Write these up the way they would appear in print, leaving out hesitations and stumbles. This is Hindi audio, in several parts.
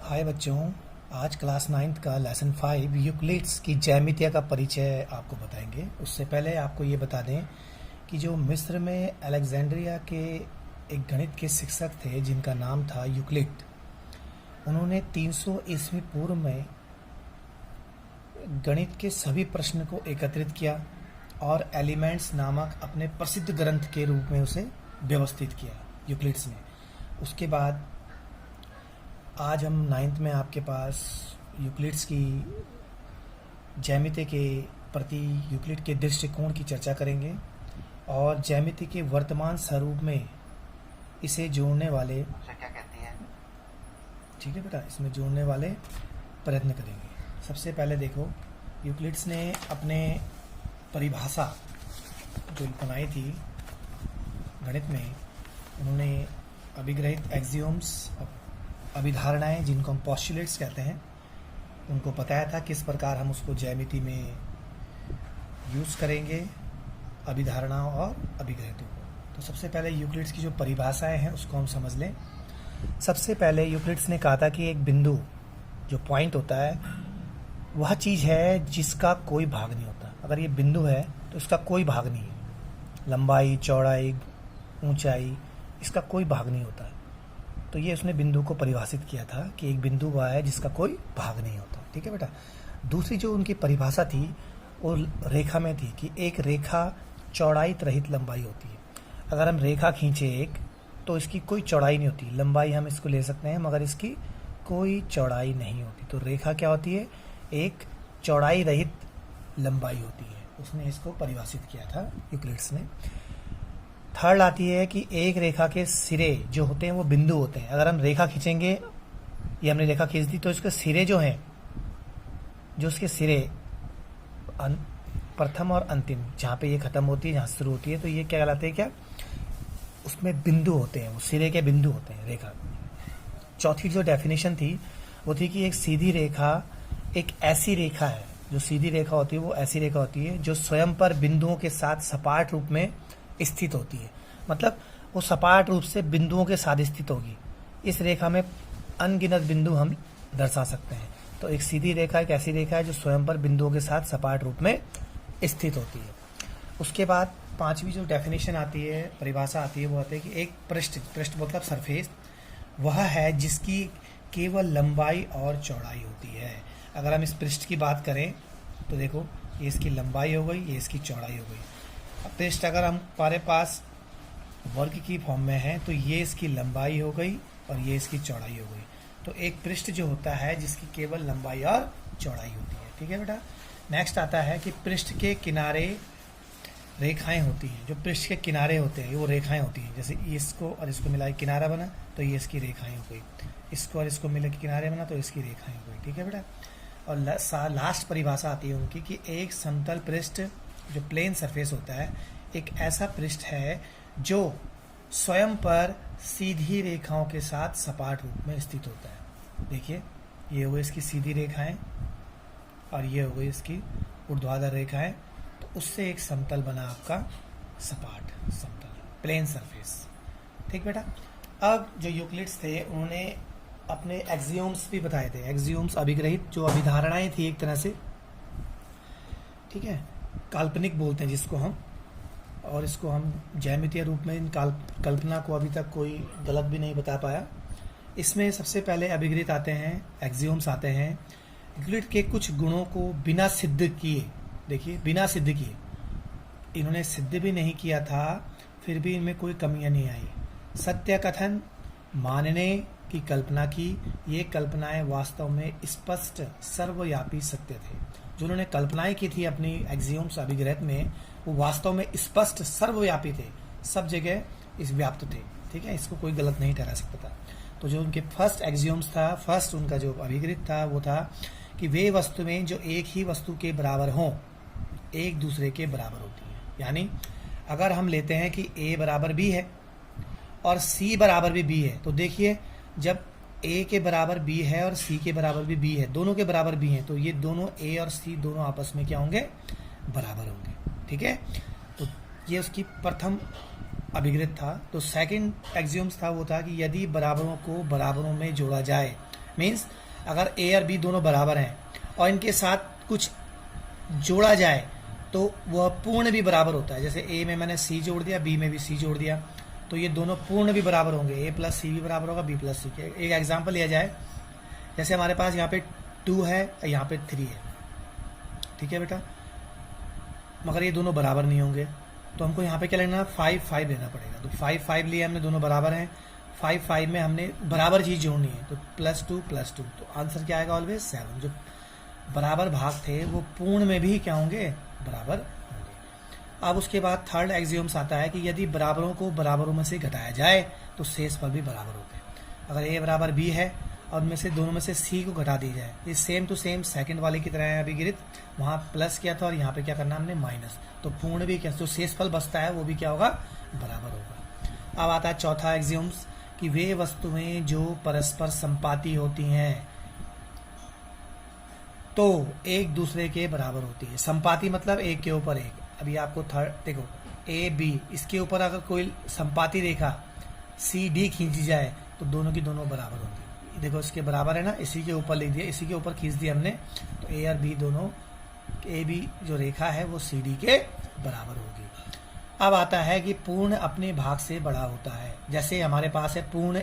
हाय बच्चों, आज क्लास 9th का लेसन 5 यूक्लिड्स की ज्यामिति का परिचय आपको बताएंगे। उससे पहले आपको ये बता दें कि जो मिस्र में अलेक्जेंड्रिया के एक गणित के शिक्षक थे जिनका नाम था यूक्लिड, उन्होंने 300 ईस्वी पूर्व में गणित के सभी प्रश्न को एकत्रित किया और एलिमेंट्स नामक अपने प्रसिद्ध ग्रंथ के रूप में उसे व्यवस्थित किया यूक्लिड्स ने। उसके बाद आज हम 9th में आपके पास यूक्लिड्स की ज्यामिति के प्रति यूक्लिड के दृष्टिकोण की चर्चा करेंगे और ज्यामिति के वर्तमान स्वरूप में इसे जोड़ने वाले क्या कहती है। ठीक है बेटा, इसमें जोड़ने वाले प्रयत्न करेंगे। सबसे पहले देखो, यूक्लिड्स ने अपने परिभाषा जो बनाई थी गणित में, उन्होंने अभिग्रहित एक्सियोम्स, अभिधारणाएं जिनको हम पोस्टुलेट्स कहते हैं, उनको बताया था किस प्रकार हम उसको ज्यामिति में यूज़ करेंगे, अभिधारणाओं और अभिग्रहितों को। तो सबसे पहले यूक्लिड्स की जो परिभाषाएं हैं उसको हम समझ लें। सबसे पहले यूक्लिड्स ने कहा था कि एक बिंदु जो पॉइंट होता है वह चीज़ है जिसका कोई भाग नहीं होता। अगर ये बिंदु है तो इसका कोई भाग नहीं है, लंबाई, चौड़ाई, ऊंचाई, इसका कोई भाग नहीं होता। तो ये उसने बिंदु को परिभाषित किया था कि एक बिंदु वह है जिसका कोई भाग नहीं होता। ठीक है बेटा। दूसरी जो उनकी परिभाषा थी वो रेखा में थी कि एक रेखा चौड़ाई रहित लंबाई होती है। अगर हम रेखा खींचे एक, तो इसकी कोई चौड़ाई नहीं होती, लंबाई हम इसको ले सकते हैं मगर इसकी कोई चौड़ाई नहीं होती। तो रेखा क्या होती है? एक चौड़ाई रहित लंबाई होती है। उसने इसको परिभाषित किया था यूक्लिड्स ने। थर्ड आती है कि एक रेखा के सिरे जो होते हैं वो बिंदु होते हैं। अगर हम रेखा खींचेंगे, ये हमने रेखा खींच दी, तो इसके सिरे जो हैं, जो उसके सिरे प्रथम और अंतिम, जहाँ पे ये खत्म होती है, जहाँ शुरू होती है, तो ये क्या कहलाते हैं? क्या उसमें बिंदु होते हैं, वो सिरे के बिंदु होते हैं रेखा। चौथी जो डेफिनेशन थी वो थी कि एक सीधी रेखा एक ऐसी रेखा है, जो सीधी रेखा होती है वो ऐसी रेखा होती है जो स्वयं पर बिंदुओं के साथ सपाट रूप में स्थित होती है। मतलब वो सपाट रूप से बिंदुओं के साथ स्थित होगी। इस रेखा में अनगिनत बिंदु हम दर्शा सकते हैं। तो एक सीधी रेखा एक ऐसी रेखा है जो स्वयं पर बिंदुओं के साथ सपाट रूप में स्थित होती है। उसके बाद पांचवी जो डेफिनेशन आती है, परिभाषा आती है, वो आती है कि एक पृष्ठ मतलब सरफेस वह है जिसकी केवल लंबाई और चौड़ाई होती है। अगर हम इस पृष्ठ की बात करें तो देखो, ये इसकी लंबाई हो गई, ये इसकी चौड़ाई हो गई। पृष्ठ अगर हमारे पास वर्ग की फॉर्म में है तो ये इसकी लंबाई हो गई और ये इसकी चौड़ाई हो गई। तो एक पृष्ठ जो होता है जिसकी केवल लंबाई और चौड़ाई होती है। ठीक है बेटा। नेक्स्ट आता है कि पृष्ठ के किनारे रेखाएं होती हैं। जो पृष्ठ के किनारे होते हैं वो रेखाएं होती हैं। जैसे इसको और इसको मिला के किनारा बना तो ये इसकी रेखाएं हो गई, इसको और इसको मिला के किनारे बना तो इसकी रेखाएं हो गई। ठीक है बेटा। और लास्ट परिभाषा आती है उनकी कि एक समतल पृष्ठ जो प्लेन सरफेस होता है एक ऐसा पृष्ठ है जो स्वयं पर सीधी रेखाओं के साथ सपाट रूप में स्थित होता है। देखिए, ये हो गई इसकी सीधी रेखाएं और ये हो गई इसकी ऊर्ध्वाधर रेखाएं। तो उससे एक समतल बना आपका सपाट समतल प्लेन सरफेस। ठीक बेटा। अब जो यूक्लिड्स थे उन्होंने अपने एक्सियोम्स भी बताए थे। एक्सियोम्स अभिग्रहित जो अभिधारणाएं थी एक तरह से, ठीक है, काल्पनिक बोलते हैं जिसको हम, और इसको हम ज्यामितीय रूप में इन कल्पना को अभी तक कोई गलत भी नहीं बता पाया। इसमें सबसे पहले अभिग्रहित आते हैं, एक्सियोम्स आते हैं। यूक्लिड के कुछ गुणों को बिना सिद्ध किए, देखिए बिना सिद्ध किए, इन्होंने सिद्ध भी नहीं किया था, फिर भी इनमें कोई कमियां नहीं आई। सत्य कथन, मानने की कल्पना की, ये कल्पनाएं वास्तव में स्पष्ट सर्वव्यापी सत्य थे। जो उन्होंने कल्पनाएं की थी अपनी एक्सियोम्स अभिग्रहित में, वो वास्तव में स्पष्ट सर्वव्यापी थे, सब जगह इस व्याप्त थे। ठीक है, इसको कोई गलत नहीं ठहरा सकता था। तो जो उनके फर्स्ट एक्सियोम्स था, फर्स्ट उनका जो अभिग्रहित था वो था कि वे वस्तुएं जो एक ही वस्तु के बराबर हों एक दूसरे के बराबर होती है। यानी अगर हम लेते हैं कि ए बराबर बी है और सी बराबर भी बी है, तो देखिए जब ए के बराबर बी है और सी के बराबर भी बी है, दोनों के बराबर बी हैं, तो ये दोनों ए और सी दोनों आपस में क्या होंगे? बराबर होंगे। ठीक है। तो ये उसकी प्रथम अभिग्रहित था। तो सेकंड एक्सियोम्स था वो था कि यदि बराबरों को बराबरों में जोड़ा जाए मीन्स अगर ए और बी दोनों बराबर हैं और इनके साथ कुछ जोड़ा जाए तो वह पूर्ण भी बराबर होता है। जैसे ए में मैंने सी जोड़ दिया, बी में भी सी जोड़ दिया, तो ये दोनों पूर्ण भी बराबर होंगे। ए प्लस सी भी बराबर होगा बी प्लस सी के। एक एग्जाम्पल लिया जाए, जैसे हमारे पास यहाँ पे 2 है, यहाँ पे 3 है, ठीक है बेटा, मगर ये दोनों बराबर नहीं होंगे, तो हमको यहाँ पे क्या लेना है, 5 5 लेना पड़ेगा। तो 5 5 लिए हमने, दोनों बराबर हैं, 5 5 में हमने बराबर चीज जोड़नी है, तो +2 +2, तो आंसर क्या आएगा, ऑलवेज 7। जो बराबर भाग थे वो पूर्ण में भी क्या होंगे, बराबर होंगे। अब उसके बाद थर्ड एक्सियोम्स आता है कि यदि बराबरों को बराबरों में से घटाया जाए तो शेष पर भी बराबर होते हैं। अगर ए बराबर बी है और उनमें से दोनों में से सी को घटा दी जाए, ये सेम टू सेम सेकंड वाले की तरह है अभिगिरित, वहां प्लस किया था और यहाँ पे क्या करना हमने माइनस, तो पूर्ण भी क्या, जो शेषफल बचता है वो भी क्या होगा, बराबर होगा। अब आता है चौथा एक्सियोम्स कि वे वस्तुएं जो परस्पर संपाती होती हैं तो एक दूसरे के बराबर होती है। संपाती मतलब एक के ऊपर एक। अभी आपको थर्ड देखो, ए बी, इसके ऊपर अगर कोई संपाती रेखा सी डी खींची जाए तो दोनों की दोनों बराबर होंगी। देखो इसके बराबर है ना, इसी के ऊपर लिख दिया, इसी के ऊपर खींच दिया हमने, तो ए और बी दोनों, ए बी जो रेखा है वो सी डी के बराबर होगी। अब आता है कि पूर्ण अपने भाग से बड़ा होता है। जैसे हमारे पास है पूर्ण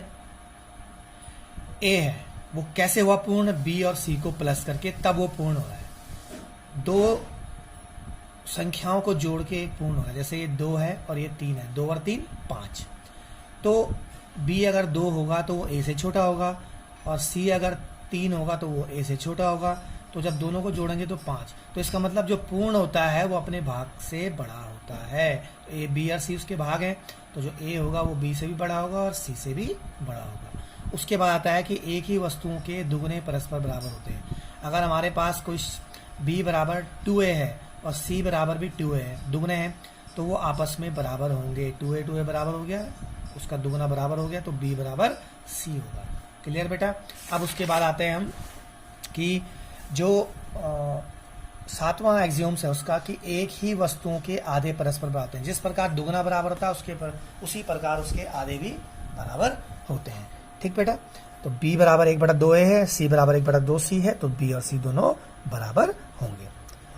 ए है, वो कैसे हुआ पूर्ण, बी और सी को प्लस करके तब वो पूर्ण हो रहा है। दो संख्याओं को जोड़ के एक पूर्ण हो रहा है। जैसे ये 2 है और ये 3 है, 2 और 3 5, तो बी अगर 2 होगा तो वो ए से छोटा होगा और सी अगर 3 होगा तो वो ए से छोटा होगा। तो जब दोनों को जोड़ेंगे तो 5, तो इसका मतलब जो पूर्ण होता है वो अपने भाग से बड़ा होता है। ए बी और सी उसके भाग हैं, तो जो ए होगा वो बी से भी बड़ा होगा और सी से भी बड़ा होगा। उसके बाद आता है कि एक ही वस्तुओं के दुगने परस्पर बराबर होते हैं। अगर हमारे पास कोई b बराबर 2a है और c बराबर भी 2a है, दुगने हैं, तो वो आपस में बराबर होंगे। 2a बराबर हो गया, उसका दुगना बराबर हो गया, तो b बराबर c होगा। क्लियर बेटा। अब उसके बाद आते हैं हम कि जो 7वां एक्सियोम्स है उसका कि एक ही वस्तुओं के आधे परस्पर बराबर होते हैं। जिस प्रकार दुगना बराबर होता है उसी प्रकार उसके आधे भी बराबर होते हैं। ठीक बेटा। तो b बराबर 1/2a है, c बराबर 1/2c है, तो b और c दोनों बराबर होंगे।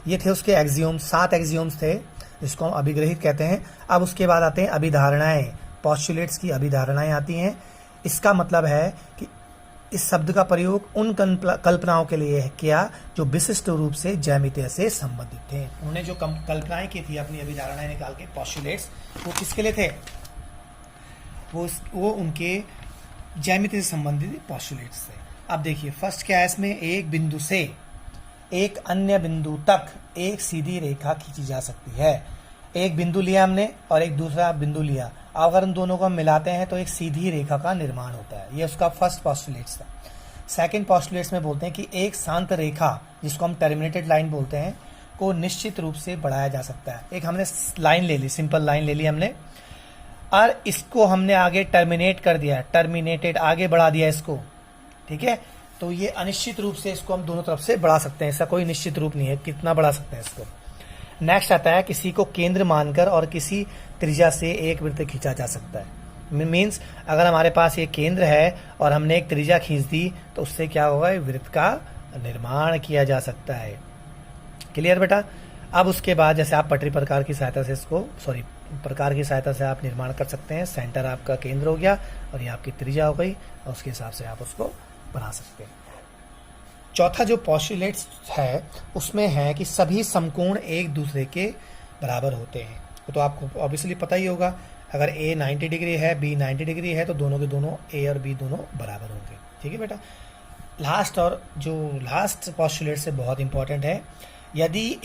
ये थे उसके एक्सियोम्स, 7 एक्सियोम्स थे जिसको हम अभिग्रहित कहते हैं। अब उसके बाद आते हैं अभिधारणाएं, पॉस्टुलेट्स की अभिधारणाएं आती हैं। इसका मतलब है कि इस शब्द का प्रयोग उन कल्पनाओं के लिए किया जो विशिष्ट रूप से ज्यामिति से संबंधित थे। उन्होंने जो कल्पनाएं की थी अपनी अभिधारणाएं निकाल के, पॉस्टुलेट्स, वो किसके लिए थे, वो उनके ज्यामिति से संबंधित पॉस्टुलेट्स थे। अब देखिए फर्स्ट क्या है, इसमें एक बिंदु से एक अन्य बिंदु तक एक सीधी रेखा खींची जा सकती है। एक बिंदु लिया हमने और एक दूसरा बिंदु लिया, अगर उन दोनों को हम मिलाते हैं तो एक सीधी रेखा का निर्माण होता है। ये उसका फर्स्ट पॉस्टुलेट्स था। सेकंड पॉस्टुलेट्स में बोलते हैं कि एक शांत रेखा, जिसको हम टर्मिनेटेड लाइन बोलते हैं, को निश्चित रूप से बढ़ाया जा सकता है। एक हमने लाइन ले ली, सिंपल लाइन ले ली हमने, और इसको हमने आगे टर्मिनेट कर दिया, टर्मिनेटेड आगे बढ़ा दिया इसको, ठीक है। तो ये अनिश्चित रूप से इसको हम दोनों तरफ से बढ़ा सकते हैं, ऐसा कोई निश्चित रूप नहीं है कितना बढ़ा सकते हैं इसको। नेक्स्ट आता है किसी को केंद्र मानकर और किसी त्रिज्या से एक वृत्त खींचा जा सकता है। मीन्स अगर हमारे पास ये केंद्र है और हमने एक त्रिज्या खींच दी तो उससे क्या होगा, वृत्त का निर्माण किया जा सकता है। क्लियर बेटा। अब उसके बाद जैसे आप पटरी प्रकार की सहायता से प्रकार की सहायता से आप निर्माण कर सकते हैं। सेंटर आपका केंद्र हो गया और ये आपकी त्रिज्या हो गई और उसके हिसाब से आप उसको बना सकते हैं। चौथा जो पॉस्टुलेट्स है उसमें है कि सभी समकोण एक दूसरे के बराबर होते हैं। तो आपको ऑब्वियसली पता ही होगा, अगर a 90 डिग्री है, b 90 डिग्री है, तो दोनों के दोनों a और b दोनों बराबर होंगे। ठीक है बेटा। लास्ट पॉस्टुलेट से बहुत इंपॉर्टेंट है, यदि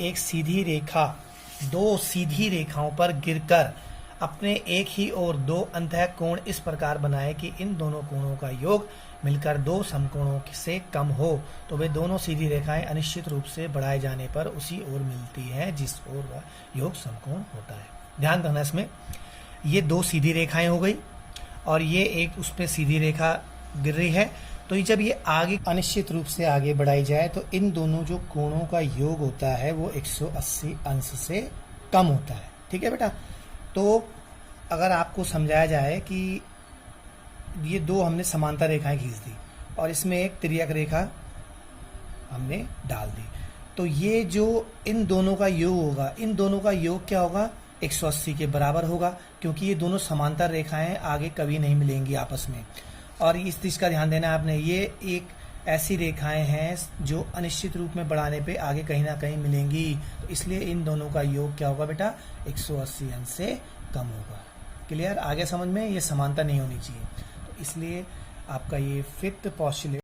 एक सीधी रेखा दो सीधी रेखाओं पर गिरकर अपने एक ही ओर दो अंतः कोण इस प्रकार बनाए कि इन दोनों कोणों का योग मिलकर दो समकोणों से कम हो, तो वे दोनों सीधी रेखाएं अनिश्चित रूप से बढ़ाए जाने पर उसी ओर मिलती हैं जिस ओर वह योग समकोण होता है। ध्यान रखना, इसमें ये दो सीधी रेखाएं हो गई और ये एक उस पर सीधी रेखा गिर रही है, तो ये जब ये आगे अनिश्चित रूप से आगे बढ़ाई जाए तो इन दोनों जो कोणों का योग होता है वो 180 अंश से कम होता है। ठीक है बेटा। तो अगर आपको समझाया जाए कि ये दो हमने समांतर रेखाएं खींच दी और इसमें एक तिर्यक रेखा हमने डाल दी। तो ये जो इन दोनों का योग होगा, इन दोनों का योग क्या होगा, 180 के बराबर होगा, क्योंकि ये दोनों समांतर रेखाएं आगे कभी नहीं मिलेंगी आपस में। और इस चीज का ध्यान देना आपने, ये एक ऐसी रेखाएं हैं जो अनिश्चित रूप में बढ़ाने पे आगे कहीं ना कहीं मिलेंगी, तो इसलिए इन दोनों का योग क्या होगा बेटा, 180 अंश से कम होगा। क्लियर, आगे समझ में, ये समानता नहीं होनी चाहिए। तो इसलिए आपका ये फिफ्थ पोस्टुलेट